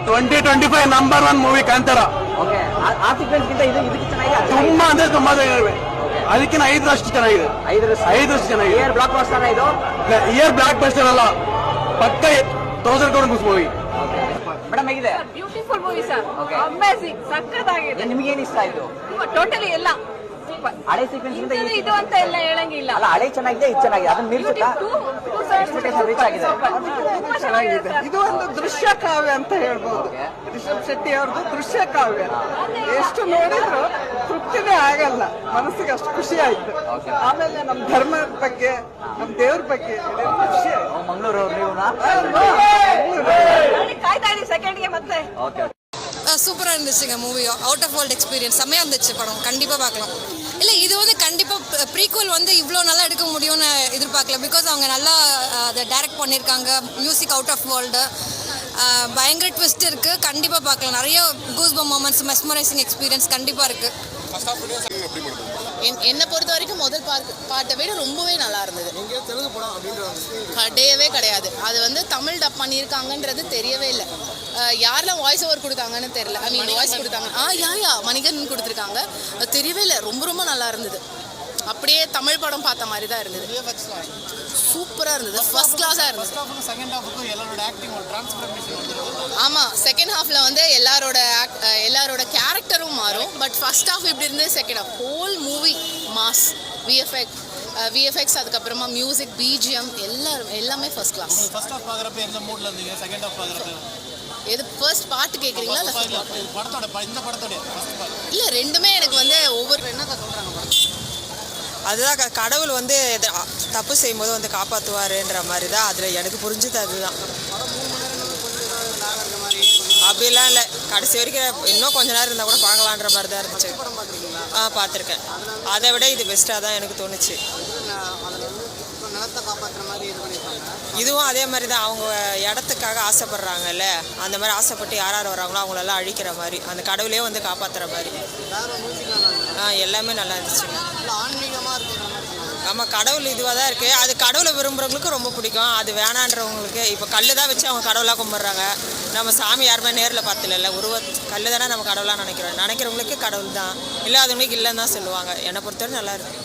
2025 number 1 movie Kantara. Okay ಆ sequence ಗಿಂತ ಇದಕ್ಕೆ ಚೆನ್ನಾಗಿದೆ. ತುಂಬಾ ಅಂದ್ರೆ ತುಂಬಾ ಚೆನ್ನಾಗಿದೆ. ಅದಕ್ಕಿಂತ 5ರಷ್ಟು ಚೆನ್ನಾಗಿದೆ. 5ರಷ್ಟು ಚೆನ್ನಾಗಿದೆ. ಇಯರ್ ಬ್ಲಾಕ್ ಬಸ್ಟರ್ ಇದು. ಇಯರ್ ಬ್ಲಾಕ್ ಬಸ್ಟರ್ ಅಲ್ಲ, ಪಕ್ಕ 1000 crore ಮೂವಿ. ಮೇಡಮ್ ಹೇಗಿದೆ? Beautiful movie sir. ಅಮೇಜಿಂಗ್, ಸಕ್ಕತ್ತಾಗಿದೆ. ನಿಮಗೆ ಏನು ಇಷ್ಟ ಆಯ್ತು? ಟೋಟಲಿ ಎಲ್ಲ ಹಳೆ ಸೀಕ್ವೆನ್ಸ್ ಗಿಂತ ಇದು ಅಂತ ಎಲ್ಲ ಹೇಳಂಗಿಲ್ಲ. ಅಲ್ಲ, ಹಳೆ ಚೆನ್ನಾಗಿದೆ, ಇದು ಚೆನ್ನಾಗಿದೆ. ಅದನ್ನ ಮೀರಿಸುತ್ತಾ ಎಕ್ಸ್ಪೆಕ್ಟೇಷನ್ ರೀಚ್ ಆಗಿದೆ. ಚೆನ್ನಾಗಿದೆ. ಇದು ಒಂದು ದೃಶ್ಯ ಕಾವ್ಯ ಅಂತ ಹೇಳ್ಬೋದು. ರಿಷಬ್ ಶೆಟ್ಟಿ ಅವ್ರದ್ದು ದೃಶ್ಯ ಕಾವ್ಯ. ಎಷ್ಟು ನೋಡಿದ್ರು ತೃಪ್ತಿನೇ ಆಗಲ್ಲ, ಮನಸ್ಸಿಗೆ ಅಷ್ಟು ಖುಷಿ ಆಯ್ತು. ಆಮೇಲೆ ನಮ್ಮ ಧರ್ಮದ ಬಗ್ಗೆ, ನಮ್ಮ ದೇವ್ರ ಬಗ್ಗೆ ಖುಷಿ ಆಯ್ತು. ಮಂಗಳೂರು ನೀವುನಾ? ಕಾಯ್ತಾ ಇದೀವಿ செகண்ட்ಗೆ ಮತ್ತೆ. ஓகே சூப்பராக இருந்துச்சுங்க movie. Out of world experience செம்மையாக இருந்துச்சு படம். கண்டிப்பாக பார்க்கலாம். இல்லை, இது வந்து கண்டிப்பாக ப்ரீக்வல் வந்து இவ்வளோ நல்லா எடுக்க முடியும்னு எதிர்பார்க்கல. பிகாஸ் அவங்க நல்லா அதை டைரக்ட் பண்ணியிருக்காங்க. மியூசிக் அவுட் ஆஃப் வேர்ல்டு, பயங்கர ட்விஸ்ட் இருக்குது. கண்டிப்பாக பார்க்கலாம். நிறைய கூஸ்பம் மொமெண்ட்ஸ், மெஸ்மரைசிங் எக்ஸ்பீரியன்ஸ் கண்டிப்பாக இருக்குது. என்னை பொறுத்த வரைக்கும் முதல் பாட்டை விட ரொம்பவே நல்லா இருந்தது. கிடையவே கிடையாது. அது வந்து தமிழ் டப் பண்ணியிருக்காங்கன்றது தெரியவே இல்லை. யாரெல்லாம் வாய்ஸ் ஓவர் கொடுத்தாங்கன்னு தெரியல. ஐ மீன் வாய்ஸ் கொடுத்தாங்க. யா மணிகண்டன் கொடுத்துருக்காங்க. அது தெரியவே இல்லை. ரொம்ப ரொம்ப நல்லா இருந்தது. அப்படியே தமிழ் படம் பார்த்த மாதிரி தான் இருந்தது. சூப்பராக இருந்தது. ஃபர்ஸ்ட் கிளாஸாக இருந்தது. ஆமாம், செகண்ட் ஹாஃபில் வந்து எல்லாரோட கேரக்டரும் மாறும். பட் ஃபர்ஸ்ட் ஹாஃப் இப்படி இருந்து second half whole movie mass, VFX அதுக்கப்புறமா மியூசிக், பிஜிஎம் எல்லாமே ஃபர்ஸ்ட் கிளாஸ். எது ஃபர்ஸ்ட் பாட்டு கேட்குறீங்களா? இல்லை, ரெண்டுமே எனக்கு வந்து ஒவ்வொரு என்ன சொல்கிறாங்க. அதுதான் கடவுள் வந்து தப்பு செய்யும்போது வந்து காப்பாற்றுவாருன்ற மாதிரி தான் அதில் எனக்கு புரிஞ்சுது. அதுதான், அப்படிலாம் இல்லை. கடைசி வரைக்கும் இன்னும் கொஞ்ச நேரம் இருந்தால் கூட பார்க்கலான்ற மாதிரி தான் இருந்துச்சு. பார்த்துருக்கேன். அதை விட இது பெஸ்ட்டாக தான் எனக்கு தோணுச்சு. இதுவும் அதே மாதிரி தான். அவங்க இடத்துக்காக ஆசைப்படுறாங்கல்ல, அந்த மாதிரி ஆசைப்பட்டு யார் வராங்களோ அவங்களெல்லாம் அழிக்கிற மாதிரி, அந்த கடவுளே வந்து காப்பாற்றுற மாதிரி. எல்லாமே நல்லா இருந்துச்சுங்க. ஆமாம், கடவுள் இதுவாக தான் இருக்குது. அது கடவுளை விரும்புகிறவங்களுக்கு ரொம்ப பிடிக்கும். அது வேணான்றவங்களுக்கு, இப்போ கல் தான் வச்சு அவங்க கடவுளாக கும்பிட்றாங்க. நம்ம சாமி யாருமே நேரில் பார்த்துல கல் தானே நம்ம கடவுளாக நினைக்கிறவங்களுக்கு கடவுள் தான். இல்லாதவங்களுக்கு இல்லைன்னு தான் சொல்லுவாங்க. என்னை பொறுத்தவரை நல்லா இருக்குது.